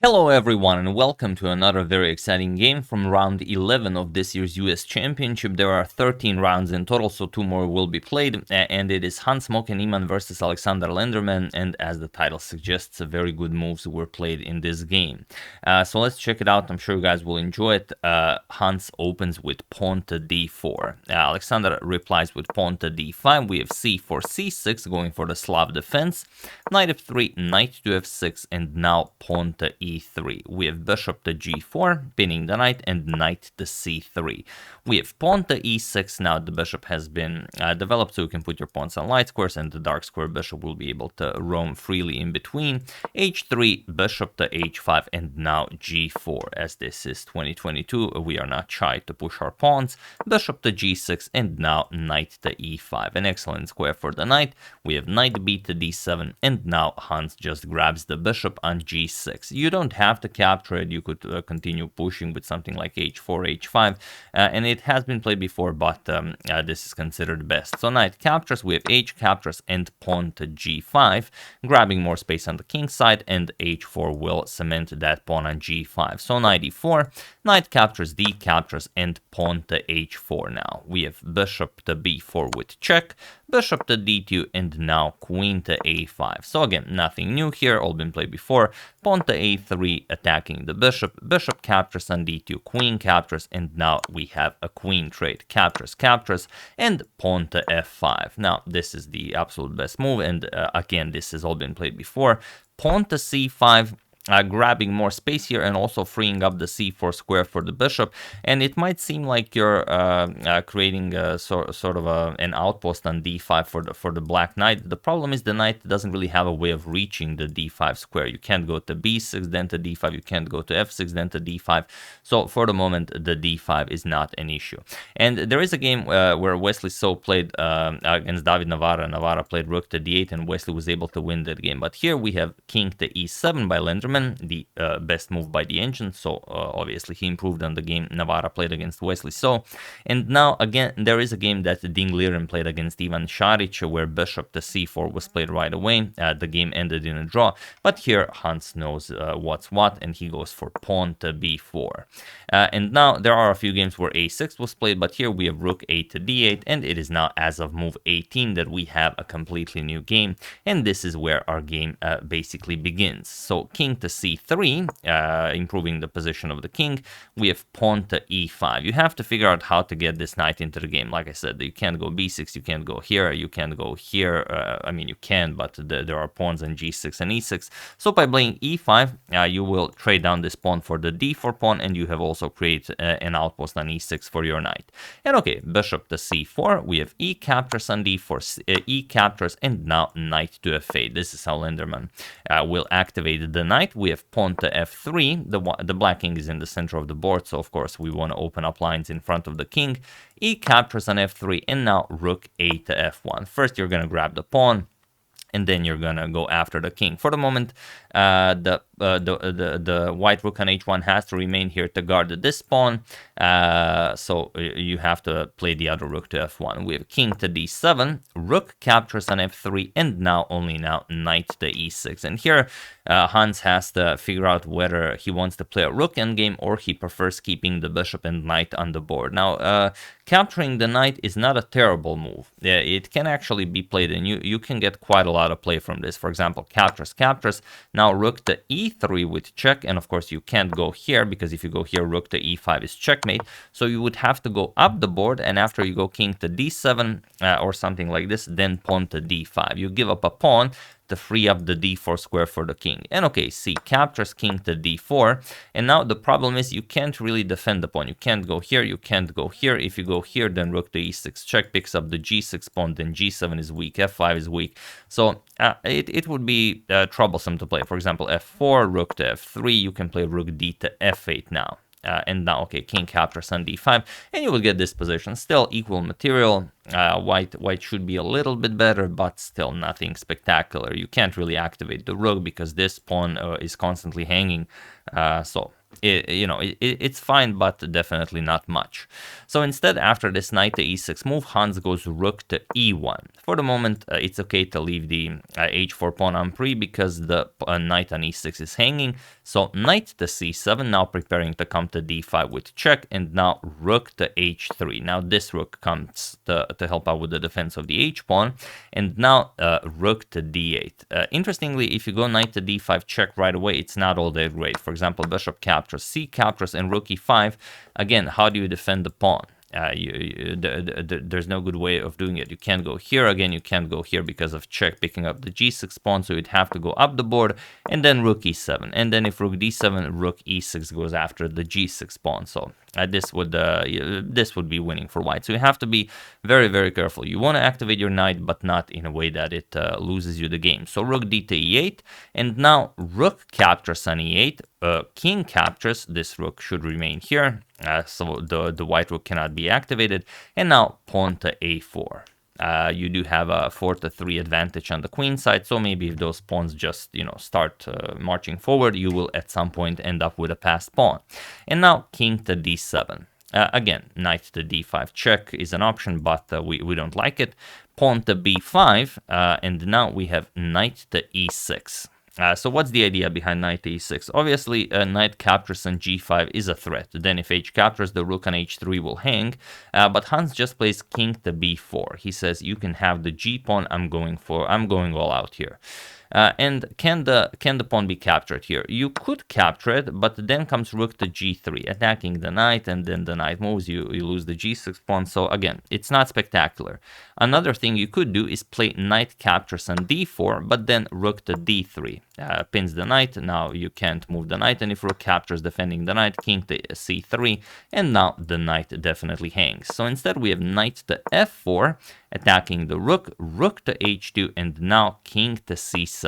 Hello everyone and welcome to another very exciting game from round 11 of this year's US Championship. There are 13 rounds in total, so 2 more will be played, and it is Hans, Moke, Niemann versus Aleksandr Lenderman, and as the title suggests, very good moves were played in this game. So let's check it out. I'm sure you guys will enjoy it. Hans opens with pawn to d4. Aleksandr replies with pawn to d5. We have c4, c6 going for the Slav defense. Knight f3, knight to f6, and now pawn to e3. We have bishop to g4, pinning the knight, and knight to c3. We have pawn to e6. Now the bishop has been developed, so you can put your pawns on light squares, and the dark square bishop will be able to roam freely in between. h3, bishop to h5, and now g4. As this is 2022, we are not shy to push our pawns. Bishop to g6, and now knight to e5. An excellent square for the knight. We have knight b to d7, and now Hans just grabs the bishop on g6. You don't have to capture it. You could continue pushing with something like h4, h5, and it has been played before, but this is considered best. So knight captures, we have h captures, and pawn to g5, grabbing more space on the king side, and h4 will cement that pawn on g5. So knight e4, knight captures, d captures, and pawn to h4. Now we have bishop to b4 with check, bishop to d2, and now queen to a5. So again, nothing new here, all been played before. Pawn to a3, attacking the bishop, bishop captures on d2, queen captures, and now we have a queen trade, captures, captures, and pawn to f5. Now this is the absolute best move, and again, this has all been played before. Pawn to c5, grabbing more space here and also freeing up the c4 square for the bishop, and it might seem like you're creating sort of an outpost on d5 for the black knight. The problem is the knight doesn't really have a way of reaching the d5 square. You can't go to b6 then to d5, you can't go to f6 then to d5, so for the moment the d5 is not an issue. And there is a game where Wesley So played against David Navarra. Navarra played rook to d8 and Wesley was able to win that game, but here we have king to e7 by Lenderman, the best move by the engine, so obviously he improved on the game Navarra played against Wesley So. And now again there is a game that Ding Liren played against Ivan Šarić where bishop to c4 was played right away. The game ended in a draw, but here Hans knows what's what, and he goes for pawn to b4. And now there are a few games where a6 was played, but here we have rook a to d8, and it is now as of move 18 that we have a completely new game, and this is where our game basically begins. So king to c3, improving the position of the king. We have pawn to e5. You have to figure out how to get this knight into the game. Like I said, you can't go b6, you can't go here, you can't go here. I mean, you can, but there are pawns on g6 and e6. So by playing e5, you will trade down this pawn for the d4 pawn, and you have also created an outpost on e6 for your knight. And okay, bishop to c4. We have e captures on d4, e captures, and now knight to f8. This is how Lenderman will activate the knight. We have pawn to f3. The black king is in the center of the board, so of course we want to open up lines in front of the king. E captures on f3, and now rook a to f1. First you're going to grab the pawn, and then you're gonna go after the king. For the moment, the white rook on h1 has to remain here to guard this pawn, so you have to play the other rook to f1. We have king to d7, rook captures on f3, and now knight to e6. And here Hans has to figure out whether he wants to play a rook endgame or he prefers keeping the bishop and knight on the board. Now, capturing the knight is not a terrible move. It can actually be played, and you can get quite a lot of play from this. For example, captures, captures. Now rook to e3 with check, and of course you can't go here, because if you go here, rook to e5 is checkmate. So you would have to go up the board, and after you go king to d7 or something like this, then pawn to d5. You give up a pawn to free up the d4 square for the king. And okay, c captures, king to d4. And now the problem is you can't really defend the pawn. You can't go here, you can't go here. If you go here, then rook to e6 check picks up the g6 pawn, then g7 is weak, f5 is weak. So it would be troublesome to play. For example, f4, rook to f3, you can play rook d to f8 now. And now, okay, king captures on d5, and you will get this position. Still equal material. White should be a little bit better, but still nothing spectacular. You can't really activate the rook because this pawn is constantly hanging. So it's fine, but definitely not much. So instead, after this knight to e6 move, Hans goes rook to e1. For the moment, it's okay to leave the h4 pawn on pre because the knight on e6 is hanging. So knight to c7, now preparing to come to d5 with check, and now rook to h3. Now this rook comes to help out with the defense of the h pawn, and now rook to d8. Interestingly, if you go knight to d5 check right away, it's not all that great. For example, bishop captures, c captures, and rook e5. Again, how do you defend the pawn? There's no good way of doing it. You can't go here. Again, you can't go here because of check picking up the g6 pawn, so you'd have to go up the board, and then rook e7. And then if rook d7, rook e6 goes after the g6 pawn. So this would be winning for white. So you have to be very, very careful. You want to activate your knight, but not in a way that it loses you the game. So rook d to e8, and now rook captures on e8. King captures. This rook should remain here, so the white rook cannot be activated. And now pawn to a4. You do have a 4-3 advantage on the queen side, so maybe if those pawns just start marching forward, you will at some point end up with a passed pawn. And now king to d7. Again, knight to d5 check is an option, but we don't like it. Pawn to b5, and now we have knight to e6. So what's the idea behind knight to e6? Obviously, knight captures on g5 is a threat. Then if h captures, the rook on h3 will hang. But Hans just plays king to b4. He says, you can have the g pawn. I'm going all out here. And can the pawn be captured here? You could capture it, but then comes rook to g3, attacking the knight, and then the knight moves, you lose the g6 pawn. So again, it's not spectacular. Another thing you could do is play knight captures on d4, but then rook to d3. Pins the knight, now you can't move the knight, and if rook captures defending the knight, king to c3, and now the knight definitely hangs. So instead we have knight to f4, attacking the rook, rook to h2, and now king to c7.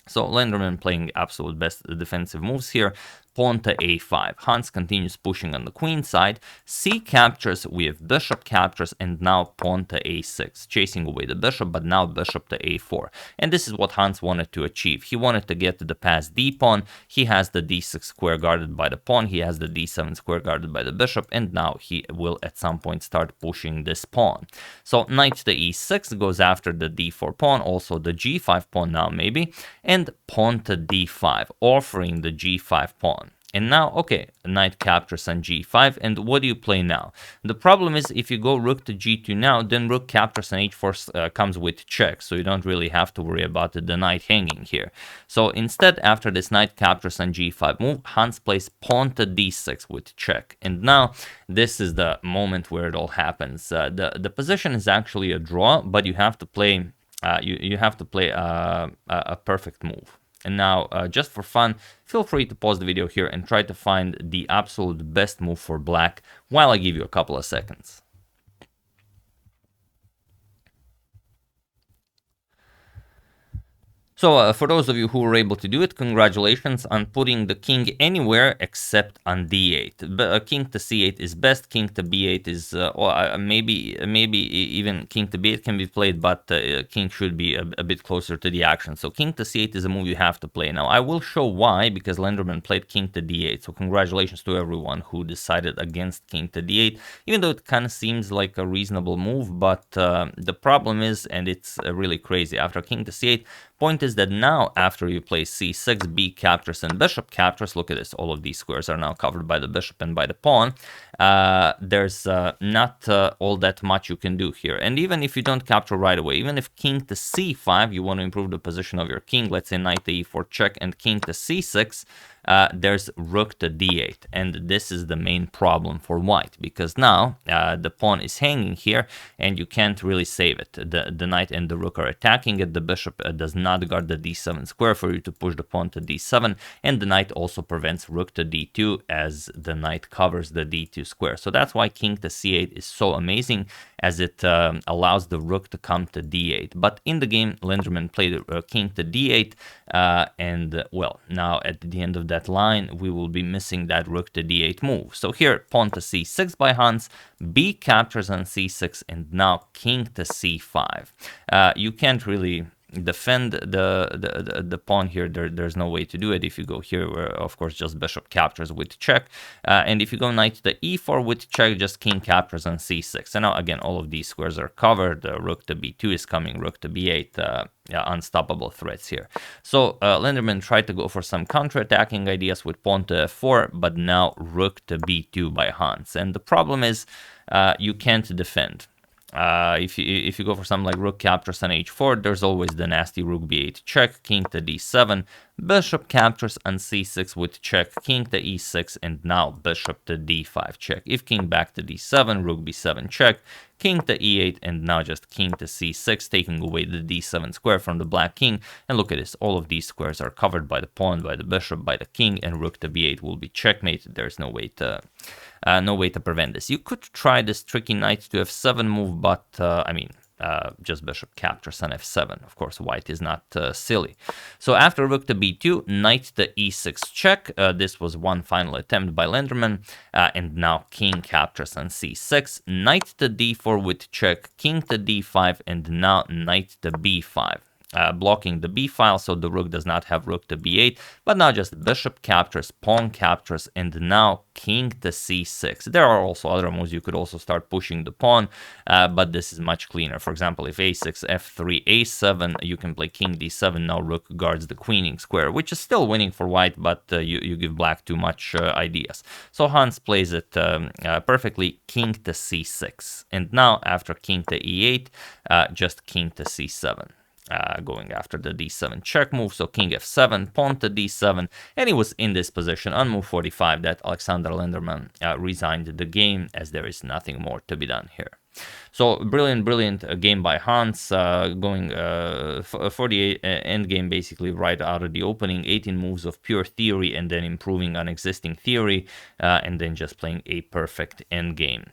So Lenderman playing absolute best defensive moves here. Pawn to a5. Hans continues pushing on the queen side. C captures, we have bishop captures, and now pawn to a6, chasing away the bishop, but now bishop to a4. And this is what Hans wanted to achieve. He wanted to get to the passed d pawn. He has the d6 square guarded by the pawn. He has the d7 square guarded by the bishop, and now he will at some point start pushing this pawn. So knight to e6 goes after the d4 pawn, also the g5 pawn now maybe, and pawn to d5, offering the g5 pawn. And now, okay, knight captures on g5, and what do you play now? The problem is if you go rook to g2 now, then rook captures on h4 comes with check, so you don't really have to worry about the knight hanging here. So instead, after this knight captures on g5 move, Hans plays pawn to d6 with check. And now, this is the moment where it all happens. The position is actually a draw, but you have to play a perfect move. And now, just for fun, feel free to pause the video here and try to find the absolute best move for black while I give you a couple of seconds. So for those of you who were able to do it, congratulations on putting the king anywhere except on d8. But king to c8 is best. King to b8 is maybe even king to b8 can be played, but king should be a bit closer to the action. So king to c8 is a move you have to play. Now I will show why, because Lenderman played king to d8. So congratulations to everyone who decided against king to d8, even though it kind of seems like a reasonable move. But the problem is, and it's really crazy, after king to c8. Point is that now, after you play c6, b captures, and bishop captures, look at this, all of these squares are now covered by the bishop and by the pawn. There's not all that much you can do here. And even if you don't capture right away, even if king to c5, you want to improve the position of your king, let's say knight to e4 check, and king to c6, there's rook to d8, and this is the main problem for white, because now the pawn is hanging here and you can't really save it. The knight and the rook are attacking it. The bishop does not guard the d7 square for you to push the pawn to d7, and the knight also prevents rook to d2 as the knight covers the d2 square. So that's why king to c8 is so amazing, as it allows the rook to come to d8. But in the game, Lenderman played king to d8, and well, now at the end of that line, we will be missing that rook to d8 move. So here, pawn to c6 by Hans, b captures on c6, and now king to c5. You can't really defend the pawn here, there's no way to do it. If you go here, where of course just bishop captures with check, and if you go knight to e4 with check, just king captures on c6. And now again, all of these squares are covered. Rook to b2 is coming, rook to b8, unstoppable threats here. So Lenderman tried to go for some counter-attacking ideas with pawn to f4, but now rook to b2 by Hans. And the problem is you can't defend. If you go for something like rook captures on h4, there's always the nasty rook b8 check, king to d7, bishop captures on c6 with check, king to e6, and now bishop to d5 check. If king back to d7, rook b7 check, king to e8, and now just king to c6, taking away the d7 square from the black king. And look at this, all of these squares are covered by the pawn, by the bishop, by the king, and rook to b8 will be checkmated. There's no way to prevent this. You could try this tricky knight to f7 move, but just bishop captures on f7. Of course, white is not silly. So after rook to b2, knight to e6 check. This was one final attempt by Lenderman. And now king captures on c6, knight to d4 with check, king to d5, and now knight to b5. Blocking the b file, so the rook does not have rook to b8, but now just bishop captures, pawn captures, and now king to c6. There are also other moves. You could also start pushing the pawn, but this is much cleaner. For example, if a6, f3, a7, you can play king d7. Now rook guards the queening square, which is still winning for white, but you give black too much ideas. So Hans plays it perfectly, king to c6. And now after king to e8, just king to c7. Going after the d7 check move, so king f7, pawn to d7, and it was in this position on move 45 that Aleksandr Lenderman resigned the game, as there is nothing more to be done here. So brilliant game by Hans, going for the endgame basically right out of the opening, 18 moves of pure theory and then improving on existing theory, and then just playing a perfect endgame.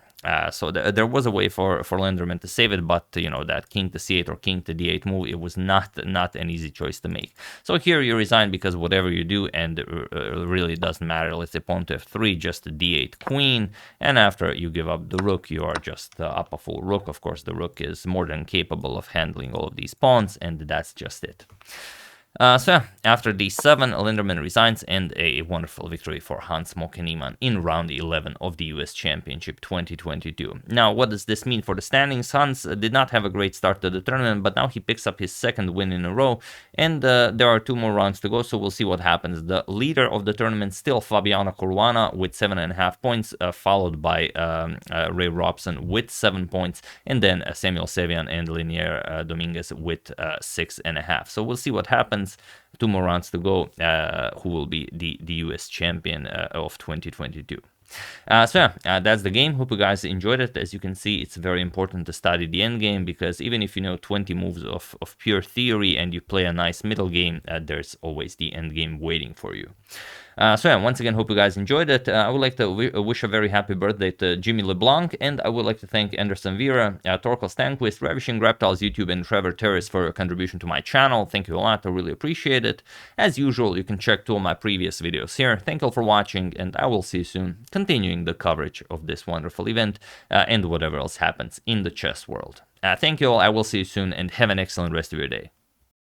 So there was a way for Lenderman to save it, but that king to c8 or king to d8 move, it was not an easy choice to make. So here you resign because whatever you do, and it really doesn't matter. Let's say pawn to f3, just a d8 queen, and after you give up the rook, you are just up a full rook. Of course, the rook is more than capable of handling all of these pawns, and that's just it. So yeah, after d7, Lenderman resigns, and a wonderful victory for Hans Moke Niemann in round 11 of the US Championship 2022. Now, what does this mean for the standings? Hans did not have a great start to the tournament, but now he picks up his second win in a row, and there are 2 more rounds to go, so we'll see what happens. The leader of the tournament still Fabiano Caruana with 7.5 points, followed by Ray Robson with 7 points, and then Samuel Sevian and Linier Dominguez with 6.5. So we'll see what happens. 2 more rounds to go, who will be the US champion of 2022. So yeah, that's the game. Hope you guys enjoyed it. As you can see, it's very important to study the endgame, because even if you know 20 moves of pure theory and you play a nice middle game, there's always the endgame waiting for you. So yeah, once again, hope you guys enjoyed it. I would like to wish a very happy birthday to Jimmy LeBlanc, and I would like to thank Anderson Vera, Torkel Stanquist, Ravishing Reptiles YouTube, and Trevor Terrace for your contribution to my channel. Thank you a lot, I really appreciate it. As usual, you can check 2 of my previous videos here. Thank you all for watching, and I will see you soon, continuing the coverage of this wonderful event and whatever else happens in the chess world. Thank you all, I will see you soon, and have an excellent rest of your day.